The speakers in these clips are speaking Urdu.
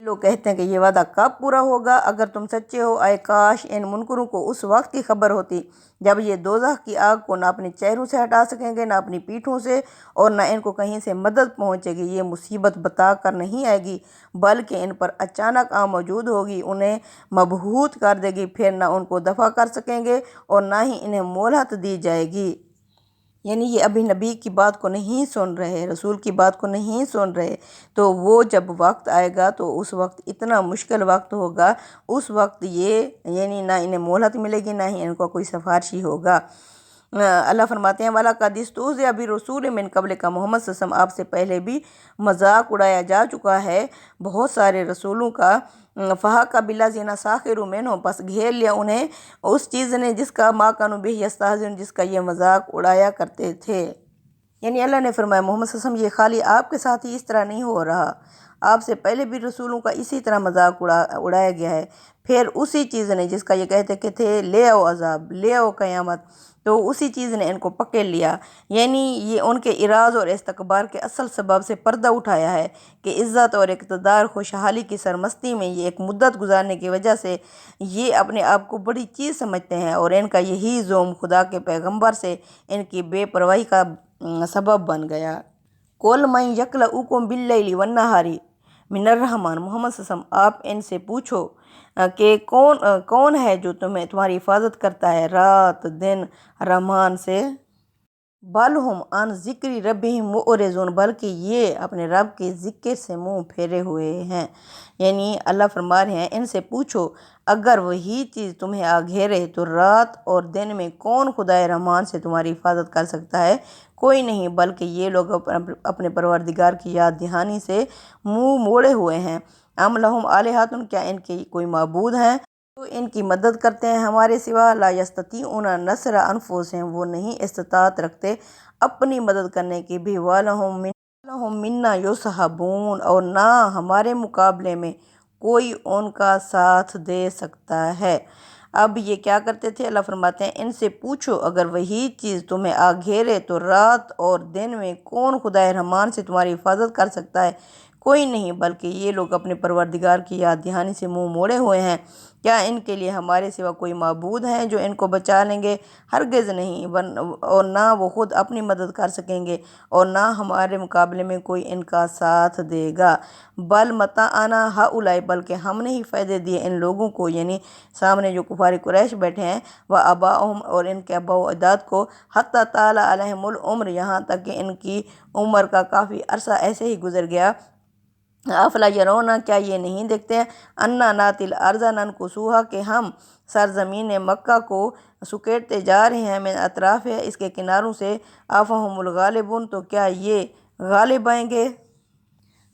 لوگ کہتے ہیں کہ یہ وعدہ کب پورا ہوگا؟ اگر تم سچے ہو اے کاش ان منکروں کو اس وقت کی خبر ہوتی جب یہ دوزخ کی آگ کو نہ اپنے چہروں سے ہٹا سکیں گے، نہ اپنی پیٹھوں سے، اور نہ ان کو کہیں سے مدد پہنچے گی۔ یہ مصیبت بتا کر نہیں آئے گی بلکہ ان پر اچانک موجود ہوگی، انہیں مبہوت کر دے گی، پھر نہ ان کو دفع کر سکیں گے اور نہ ہی انہیں مہلت دی جائے گی۔ یعنی یہ ابھی نبی کی بات کو نہیں سن رہے، رسول کی بات کو نہیں سن رہے، تو وہ جب وقت آئے گا تو اس وقت اتنا مشکل وقت ہوگا، اس وقت یہ یعنی نہ انہیں مہلت ملے گی، نہ ہی ان کو کوئی سفارشی ہوگا۔ اللہ فرماتے ہیں وَلَقَدِ اسْتُهْزِئَ بِرُسُولٍ مِّن قَبْلِكَ، محمد صلی اللہ علیہ وسلم آپ سے پہلے بھی مذاق اڑایا جا چکا ہے بہت سارے رسولوں کا۔ فَحَاقَ بِالَّذِينَ سَخِرُوا مِنْهُم، پس گھیر لیا انہیں اس چیز نے جس کا مَا كَانُوا بِهِ يَسْتَهْزِئُونَ، جس کا یہ مذاق اڑایا کرتے تھے۔ یعنی اللہ نے فرمایا محمد صلی اللہ علیہ وسلم یہ خالی آپ کے ساتھ ہی اس طرح نہیں ہو رہا، آپ سے پہلے بھی رسولوں کا اسی طرح مذاق اڑایا گیا ہے۔ پھر اسی چیز نے جس کا یہ کہتے کہ تھے لے آؤ عذاب، لے آؤ قیامت، تو اسی چیز نے ان کو پکڑ لیا۔ یعنی یہ ان کے اعراض اور استکبار کے اصل سبب سے پردہ اٹھایا ہے کہ عزت اور اقتدار، خوشحالی کی سرمستی میں یہ ایک مدت گزارنے کی وجہ سے یہ اپنے آپ کو بڑی چیز سمجھتے ہیں، اور ان کا یہی ظلم خدا کے پیغمبر سے ان کی بے پرواہی کا سبب بن گیا۔ قُلْ مَن يَكْلَؤُكُم بِاللَّيْلِ وَالنَّهَارِ مِنَ الرَّحْمَٰنِ، محمد صلی اللہ علیہ وسلم آپ ان سے پوچھو کہ کون ہے جو تمہاری حفاظت کرتا ہے رات دن رحمان سے؟ بل ہم عن ذکر ربہم معرضون، بلکہ یہ اپنے رب کے ذکر سے منہ پھیرے ہوئے ہیں۔ یعنی اللہ فرما رہے ہیں ان سے پوچھو اگر وہی چیز تمہیں آ گھیرے تو رات اور دن میں کون خدائے رحمان سے تمہاری حفاظت کر سکتا ہے؟ کوئی نہیں، بلکہ یہ لوگ اپنے پروردگار کی یاد دہانی سے منہ موڑے ہوئے ہیں۔ ام لہم الہۃ، کیا ان کے کوئی معبود ہیں تو ان کی مدد کرتے ہیں ہمارے سوا؟ لا یستطیعون نصر انفسہم، وہ نہیں استطاعت رکھتے اپنی مدد کرنے کی بھی۔ وَلَهُم مِّنَّا يُصْحَبُونَ، اور نہ ہمارے مقابلے میں کوئی ان کا ساتھ دے سکتا ہے۔ اب یہ کیا کرتے تھے؟ اللہ فرماتے ہیں ان سے پوچھو اگر وہی چیز تمہیں آ گھیرے تو رات اور دن میں کون خدائے رحمان سے تمہاری حفاظت کر سکتا ہے؟ کوئی نہیں، بلکہ یہ لوگ اپنے پروردگار کی یاد دہانی سے منہ موڑے ہوئے ہیں۔ کیا ان کے لیے ہمارے سوا کوئی معبود ہیں جو ان کو بچا لیں گے؟ ہرگز نہیں، اور نہ وہ خود اپنی مدد کر سکیں گے اور نہ ہمارے مقابلے میں کوئی ان کا ساتھ دے گا۔ بل متعنا ہؤلاء، بلکہ ہم نے ہی فائدے دیے ان لوگوں کو، یعنی سامنے جو کفار قریش بیٹھے ہیں، وآباؤہم، اور ان کے آباء و اجداد کو، حتی طال علیہم العمر، یہاں تک کہ ان کی عمر کا کافی عرصہ ایسے ہی گزر گیا۔ افلا یرون، کیا یہ نہیں دیکھتے ہیں، انا ناتی الارض ننقصها، کہ ہم سرزمین مکہ کو سکیڑتے جا رہے ہیں، من اطراف ہے، اس کے کناروں سے، افہم الغالبون، تو کیا یہ غالب آئیں گے؟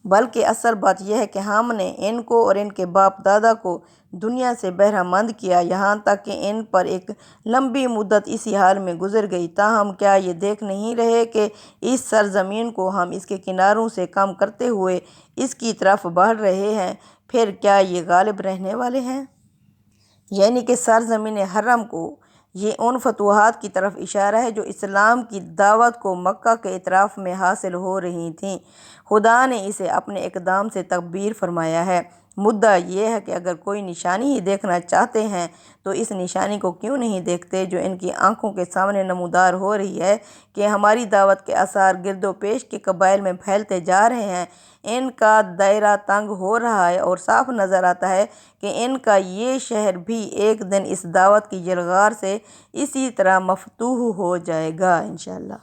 بلکہ اصل بات یہ ہے کہ ہم نے ان کو اور ان کے باپ دادا کو دنیا سے بہرہ مند کیا، یہاں تک کہ ان پر ایک لمبی مدت اسی حال میں گزر گئی، تاہم کیا یہ دیکھ نہیں رہے کہ اس سرزمین کو ہم اس کے کناروں سے کم کرتے ہوئے اس کی طرف بڑھ رہے ہیں، پھر کیا یہ غالب رہنے والے ہیں؟ یعنی کہ سرزمین حرم کو، یہ ان فتوحات کی طرف اشارہ ہے جو اسلام کی دعوت کو مکہ کے اطراف میں حاصل ہو رہی تھیں۔ خدا نے اسے اپنے اقدام سے تکبیر فرمایا ہے۔ مدعا یہ ہے کہ اگر کوئی نشانی ہی دیکھنا چاہتے ہیں تو اس نشانی کو کیوں نہیں دیکھتے جو ان کی آنکھوں کے سامنے نمودار ہو رہی ہے کہ ہماری دعوت کے آثار گرد و پیش کے قبائل میں پھیلتے جا رہے ہیں، ان کا دائرہ تنگ ہو رہا ہے، اور صاف نظر آتا ہے کہ ان کا یہ شہر بھی ایک دن اس دعوت کی یلغار سے اسی طرح مفتوح ہو جائے گا انشاءاللہ۔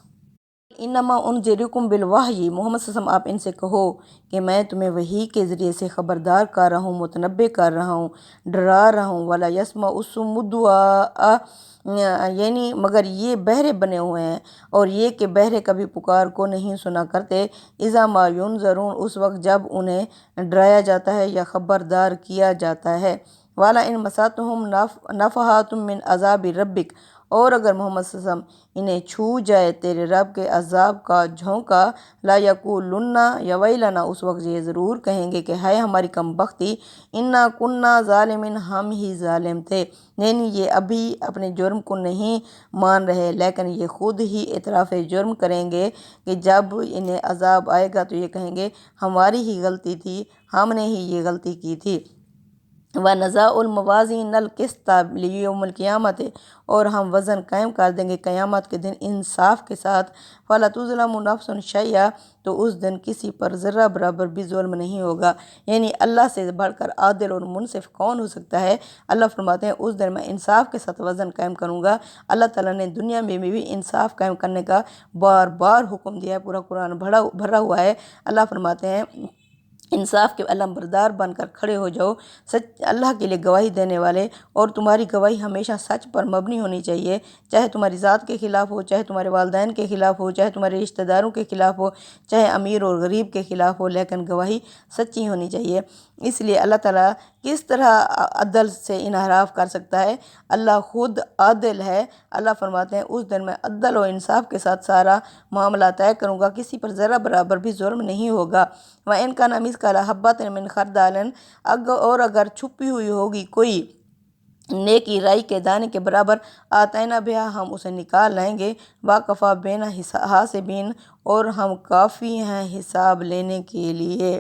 انما انذرکم بالوحی، محمد صلی اللہ علیہ وسلم آپ ان سے کہو کہ میں تمہیں وحی کے ذریعے سے خبردار کر رہا ہوں، متنبہ کر رہا ہوں، ڈرا رہا ہوں۔ ولا یسمع الصم الدعاء، یعنی مگر یہ بہرے بنے ہوئے ہیں، اور یہ کہ بہرے کبھی پکار کو نہیں سنا کرتے، اذا ما ینذرون، اس وقت جب انہیں ڈرایا جاتا ہے یا خبردار کیا جاتا ہے۔ والا ان مساتہم نفحات من عذاب ربک، اور اگر محمد صلی اللہ علیہ وسلم انہیں چھو جائے تیرے رب کے عذاب کا جھونکا لا یقولن یا ویلنا، اس وقت یہ ضرور کہیں گے کہ ہے ہماری کم بختی، انا کننا ظالمین، ہم ہی ظالم تھے۔ یعنی یہ ابھی اپنے جرم کو نہیں مان رہے، لیکن یہ خود ہی اعتراف جرم کریں گے کہ جب انہیں عذاب آئے گا تو یہ کہیں گے ہماری ہی غلطی تھی، ہم نے ہی یہ غلطی کی تھی۔ وَنَضَعُ الْمَوَازِينَ الْقِسْطَ لِيَوْمِ الْقِيَامَةِ، اور ہم وزن قائم کر دیں گے قیامت کے دن انصاف کے ساتھ۔ فَلَا تُظْلَمُ نَفْسٌ شَيْئًا، تو اس دن کسی پر ذرہ برابر بھی ظلم نہیں ہوگا۔ یعنی اللہ سے بڑھ کر عادل اور منصف کون ہو سکتا ہے؟ اللہ فرماتے ہیں اس دن میں انصاف کے ساتھ وزن قائم کروں گا۔ اللہ تعالیٰ نے دنیا میں بھی انصاف قائم کرنے کا بار بار حکم دیا ہے، پورا قرآن بھرا ہوا ہے۔ اللہ فرماتے ہیں انصاف کے علم بردار بن کر کھڑے ہو جاؤ، سچ اللہ کے لیے گواہی دینے والے، اور تمہاری گواہی ہمیشہ سچ پر مبنی ہونی چاہیے، چاہے تمہاری ذات کے خلاف ہو، چاہے تمہارے والدین کے خلاف ہو، چاہے تمہارے رشتہ داروں کے خلاف ہو، چاہے امیر اور غریب کے خلاف ہو، لیکن گواہی سچی ہونی چاہیے۔ اس لیے اللہ تعالیٰ کس طرح عدل سے انحراف کر سکتا ہے؟ اللہ خود عادل ہے۔ اللہ فرماتے ہیں اس دن میں عدل و انصاف کے ساتھ سارا معاملہ طے کروں گا، کسی پر ذرہ برابر بھی ظلم نہیں ہوگا۔ وَإِنْ كَانَ مِثْقَالَ حَبَّةٍ مِّنْ خَرْدَلٍ، اور اگر چھپی ہوئی ہوگی کوئی نیکی رائی کے دانے کے برابر، آتینا بہا، ہم اسے نکال لائیں گے، وَكَفَىٰ بِنَا حَاسِبِينَ، اور ہم کافی ہیں حساب لینے کے لیے۔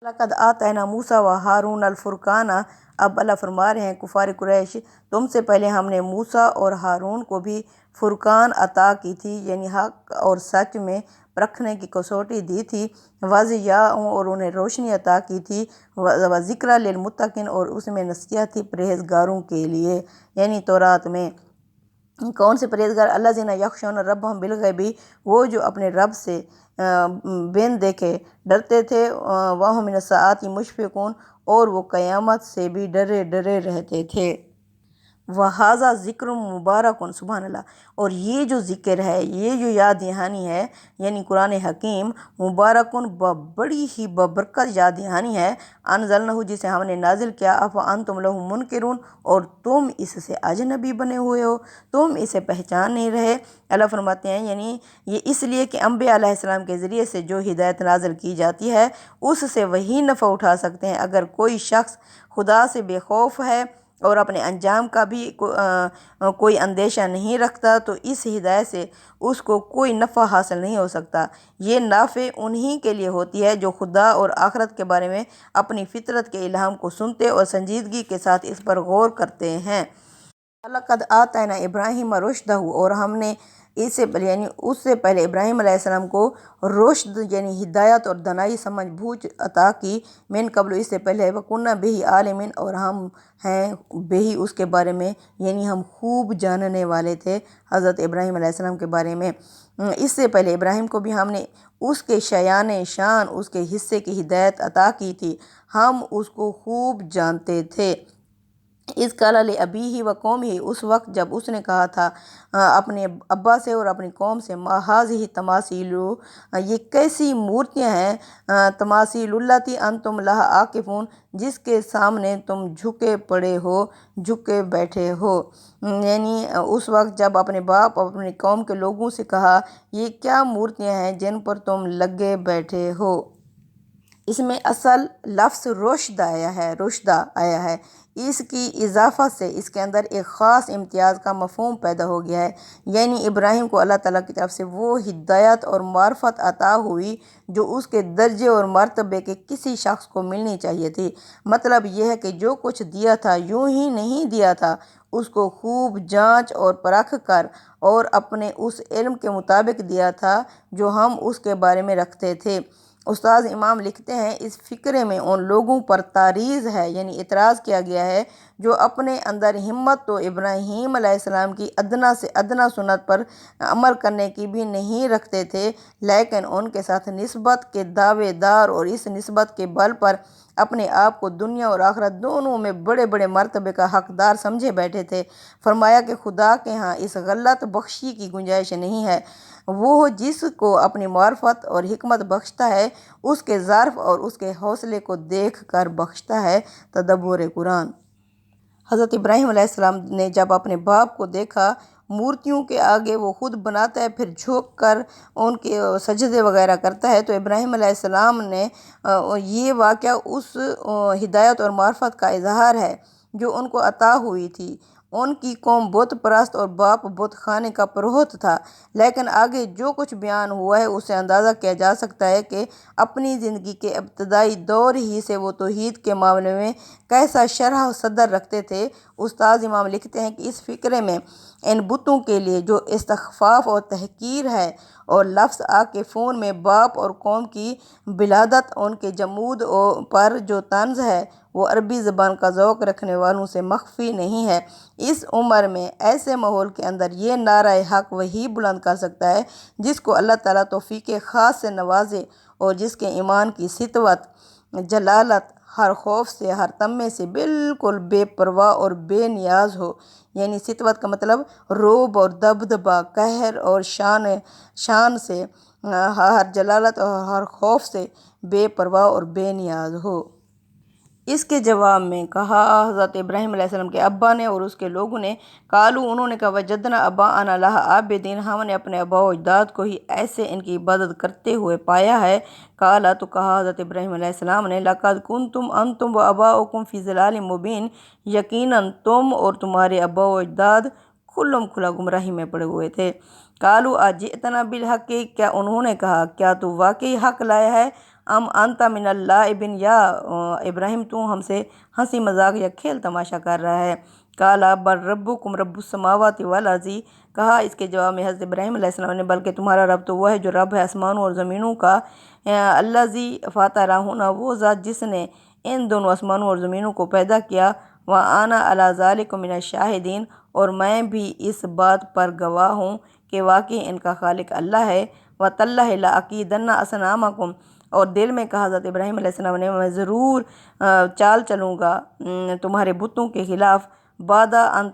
لَقَدْ آتَيْنَا مُوسَىٰ وَهَارُونَ الْفُرْقَانَ، اب اللہ فرما رہے ہیں کفار قریش، تم سے پہلے ہم نے موسیٰ اور ہارون کو بھی فرقان عطا کی تھی، یعنی حق اور سچ میں پرکھنے کی کسوٹی دی تھی، وَضِیَاءً، اور انہیں روشنی عطا کی تھی، وَذِکْرًا لِلْمُتَّقِينَ، اور اس میں نصیحت تھی پرہیزگاروں کے لیے۔ یعنی تورات میں کون سے پرہیزگار؟ الذین یخشون ربہم بالغیب، وہ جو اپنے رب سے بن دیکھے ڈرتے تھے، وَہُم مِنَ السَّاعَةِ مُشْفِقُونَ، اور وہ قیامت سے بھی ڈرے ڈرے رہتے تھے۔ وَهَذَا ذِکْرٌ مُبَارَکٌ، سبحان اللہ، اور یہ جو ذکر ہے، یہ جو یاد دہانی ہے، یعنی قرآن حکیم، مبارکن، بڑی ہی ببرکت یاد دہانی ہے، انزلنہ، جسے ہم نے نازل کیا، افانتم لہ منکرون، اور تم اس سے اجنبی بنے ہوئے ہو، تم اسے پہچان نہیں رہے۔ اللہ فرماتے ہیں یعنی یہ اس لیے کہ انبیاء علیہ السلام کے ذریعے سے جو ہدایت نازل کی جاتی ہے اس سے وہی نفع اٹھا سکتے ہیں۔ اگر کوئی شخص خدا سے بے خوف ہے اور اپنے انجام کا بھی کوئی اندیشہ نہیں رکھتا تو اس ہدایت سے اس کو کوئی نفع حاصل نہیں ہو سکتا۔ یہ نافع انہی کے لیے ہوتی ہے جو خدا اور آخرت کے بارے میں اپنی فطرت کے الہام کو سنتے اور سنجیدگی کے ساتھ اس پر غور کرتے ہیں۔ وَلَقَدْ آتَيْنَا إِبْرَاهِيمَ رُشْدَهُ، اور ہم نے اس سے پہلے ابراہیم علیہ السلام کو رشد یعنی ہدایت اور دانائی سمجھ بوجھ عطا کی، من قبل، اس سے پہلے، وَكُنَّا بِهِ عَالِمِينَ، اور ہم ہیں بہی اس کے بارے میں، یعنی ہم خوب جاننے والے تھے حضرت ابراہیم علیہ السلام کے بارے میں۔ اس سے پہلے ابراہیم کو بھی ہم نے اس کے شایان شان، اس کے حصے کی ہدایت عطا کی تھی، ہم اس کو خوب جانتے تھے۔ اذ قال لأبیہ وقومہ، اس وقت جب اس نے کہا تھا اپنے ابا سے اور اپنی قوم سے، ما ھذہ تماثیل، یہ کیسی مورتیاں ہیں، تماثیل اللاتی انتم لہا عاکفون، جس کے سامنے تم جھکے پڑے ہو، جھکے بیٹھے ہو۔ یعنی اس وقت جب اپنے باپ اور اپنی قوم کے لوگوں سے کہا یہ کیا مورتیاں ہیں جن پر تم لگے بیٹھے ہو۔ اس میں اصل لفظ رشدہ آیا ہے، اس کی اضافت سے اس کے اندر ایک خاص امتیاز کا مفہوم پیدا ہو گیا ہے، یعنی ابراہیم کو اللہ تعالیٰ کی طرف سے وہ ہدایت اور معرفت عطا ہوئی جو اس کے درجے اور مرتبے کے کسی شخص کو ملنی چاہیے تھی۔ مطلب یہ ہے کہ جو کچھ دیا تھا یوں ہی نہیں دیا تھا، اس کو خوب جانچ اور پرکھ کر اور اپنے اس علم کے مطابق دیا تھا جو ہم اس کے بارے میں رکھتے تھے۔ استاذ امام لکھتے ہیں اس فقرے میں ان لوگوں پر تعریض ہے، یعنی اعتراض کیا گیا ہے جو اپنے اندر ہمت تو ابراہیم علیہ السلام کی ادنا سے ادنا سنت پر عمل کرنے کی بھی نہیں رکھتے تھے، لیکن ان کے ساتھ نسبت کے دعوے دار اور اس نسبت کے بل پر اپنے آپ کو دنیا اور آخرت دونوں میں بڑے بڑے مرتبے کا حقدار سمجھے بیٹھے تھے۔ فرمایا کہ خدا کے ہاں اس غلط بخشی کی گنجائش نہیں ہے، وہ جس کو اپنی معرفت اور حکمت بخشتا ہے اس کے ظرف اور اس کے حوصلے کو دیکھ کر بخشتا ہے۔ تدبر قرآن۔ حضرت ابراہیم علیہ السلام نے جب اپنے باپ کو دیکھا مورتیوں کے آگے وہ خود بناتا ہے، پھر جھک کر ان کے سجدے وغیرہ کرتا ہے۔ تو ابراہیم علیہ السلام نے یہ واقعہ اس ہدایت اور معرفت کا اظہار ہے جو ان کو عطا ہوئی تھی۔ ان کی قوم بت پرست اور باپ بت خانے کا پروہت تھا، لیکن آگے جو کچھ بیان ہوا ہے اس سے اندازہ کیا جا سکتا ہے کہ اپنی زندگی کے ابتدائی دور ہی سے وہ توحید کے معاملے میں کیسا شرح صدر رکھتے تھے۔ استاد امام لکھتے ہیں کہ اس فقرے میں ان بتوں کے لیے جو استخفاف اور تحقیر ہے اور لفظ آ کے فون میں باپ اور قوم کی بلادت، ان کے جمود پر جو طنز ہے وہ عربی زبان کا ذوق رکھنے والوں سے مخفی نہیں ہے۔ اس عمر میں ایسے ماحول کے اندر یہ نعرہ حق وہی بلند کر سکتا ہے جس کو اللہ تعالیٰ توفیق خاص سے نوازے اور جس کے ایمان کی سطوت، جلالت ہر خوف سے، ہر طمع سے بالکل بے پرواہ اور بے نیاز ہو۔ یعنی سطوت کا مطلب رعب اور دبدبہ، قہر اور شان سے، ہر جلالت اور ہر خوف سے بے پرواہ اور بے نیاز ہو۔ اس کے جواب میں کہا حضرت ابراہیم علیہ السلام کے ابا نے اور اس کے لوگوں نے، قالو انہوں نے کہا، وجدنا اباءنا لہا عابدین، ہم نے اپنے آباء و اجداد کو ہی ایسے ان کی عبادت کرتے ہوئے پایا ہے۔ قالا تو کہا حضرت ابراہیم علیہ السلام نے، لقد کنتم انتم و اباؤکم فی ضلال مبین، یقیناً تم اور تمہارے آباء و اجداد کھلم کھلا گمراہی میں پڑے ہوئے تھے۔ قالو اجئتنا بالحق، کیا انہوں نے کہا کیا تو واقعی حق لایا ہے؟ ام انت من اللاعبین، یا ابراہیم تو ہم سے ہنسی مذاق یا کھیل تماشا کر رہا ہے؟ قالا بل ربکم رب السماوات والارض، کہا اس کے جواب میں حضرت ابراہیم علیہ السلام نے، بلکہ تمہارا رب تو وہ ہے جو رب ہے آسمانوں اور زمینوں کا، الذی فاطرہن، وہ ذات جس نے ان دونوں آسمانوں اور زمینوں کو پیدا کیا، وانا علی ذلک من الشاہدین، اور میں بھی اس بات پر گواہ ہوں کہ واقعی ان کا خالق اللہ ہے۔ وتاللہ لاکیدن اصنامکم، اور دل میں کہا حضرت ابراہیم علیہ السلام نے، میں ضرور چال چلوں گا تمہارے بتوں کے خلاف، بعد ان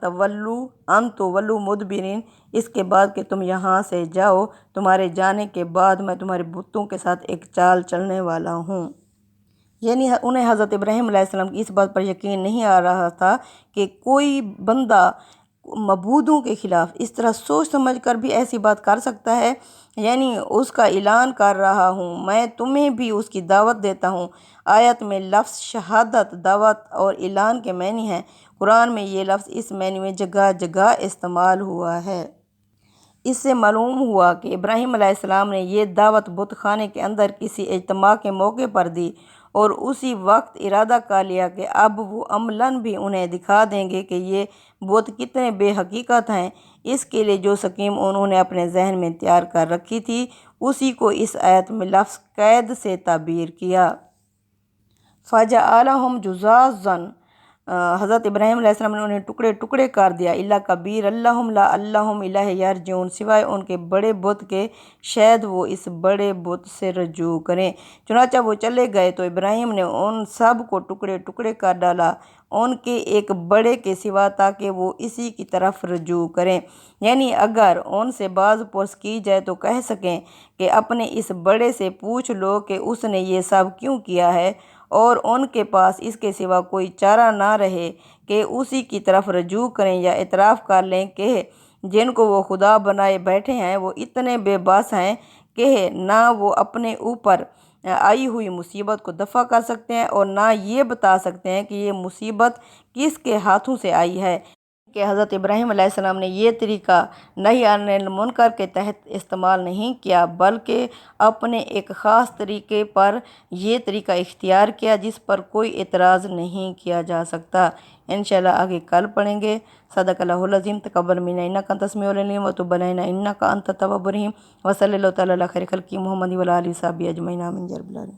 تولوا مدبرین، اس کے بعد کہ تم یہاں سے جاؤ، تمہارے جانے کے بعد میں تمہارے بتوں کے ساتھ ایک چال چلنے والا ہوں۔ یعنی انہیں حضرت ابراہیم علیہ السلام کی اس بات پر یقین نہیں آ رہا تھا کہ کوئی بندہ معبودوں کے خلاف اس طرح سوچ سمجھ کر بھی ایسی بات کر سکتا ہے۔ یعنی اس کا اعلان کر رہا ہوں، میں تمہیں بھی اس کی دعوت دیتا ہوں۔ آیت میں لفظ شہادت، دعوت اور اعلان کے معنی ہے۔ قرآن میں یہ لفظ اس معنی میں جگہ جگہ استعمال ہوا ہے۔ اس سے معلوم ہوا کہ ابراہیم علیہ السلام نے یہ دعوت بت خانے کے اندر کسی اجتماع کے موقع پر دی، اور اسی وقت ارادہ کر لیا کہ اب وہ عملاً بھی انہیں دکھا دیں گے کہ یہ بت کتنے بے حقیقت ہیں۔ اس کے لیے جو سکیم انہوں نے اپنے ذہن میں تیار کر رکھی تھی، اسی کو اس آیت میں لفظ قید سے تعبیر کیا۔ فَجَعَلَهُمْ جُذَاذًا، حضرت ابراہیم علیہ السلام نے انہیں ٹکڑے ٹکڑے کر دیا، الا کبیر اللہم لعلہم الیہ یرجعون، سوائے ان کے بڑے بت کے شاید وہ اس بڑے بت سے رجوع کریں۔ چنانچہ وہ چلے گئے تو ابراہیم نے ان سب کو ٹکڑے ٹکڑے کر ڈالا ان کے ایک بڑے کے سوا، تاکہ وہ اسی کی طرف رجوع کریں۔ یعنی اگر ان سے باز پرس کی جائے تو کہہ سکیں کہ اپنے اس بڑے سے پوچھ لو کہ اس نے یہ سب کیوں کیا ہے، اور ان کے پاس اس کے سوا کوئی چارہ نہ رہے کہ اسی کی طرف رجوع کریں یا اعتراف کر لیں کہ جن کو وہ خدا بنائے بیٹھے ہیں وہ اتنے بے بس ہیں کہ نہ وہ اپنے اوپر آئی ہوئی مصیبت کو دفع کر سکتے ہیں اور نہ یہ بتا سکتے ہیں کہ یہ مصیبت کس کے ہاتھوں سے آئی ہے۔ کہ حضرت ابراہیم علیہ السلام نے یہ طریقہ نہی عن المنکر کے تحت استعمال نہیں کیا، بلکہ اپنے ایک خاص طریقے پر یہ طریقہ اختیار کیا جس پر کوئی اعتراض نہیں کیا جا سکتا۔ انشاءاللہ آگے کل پڑھیں گے۔ صدق اللہ العظیم، تقبل منا انک انت السمیع العلیم وتب علینا انک انت التواب الرحیم، وصلی اللہ تعالی علی خیر خلقہ محمد وعلی آلہ وصحبہ اجمعین، آمین یا رب العالمین۔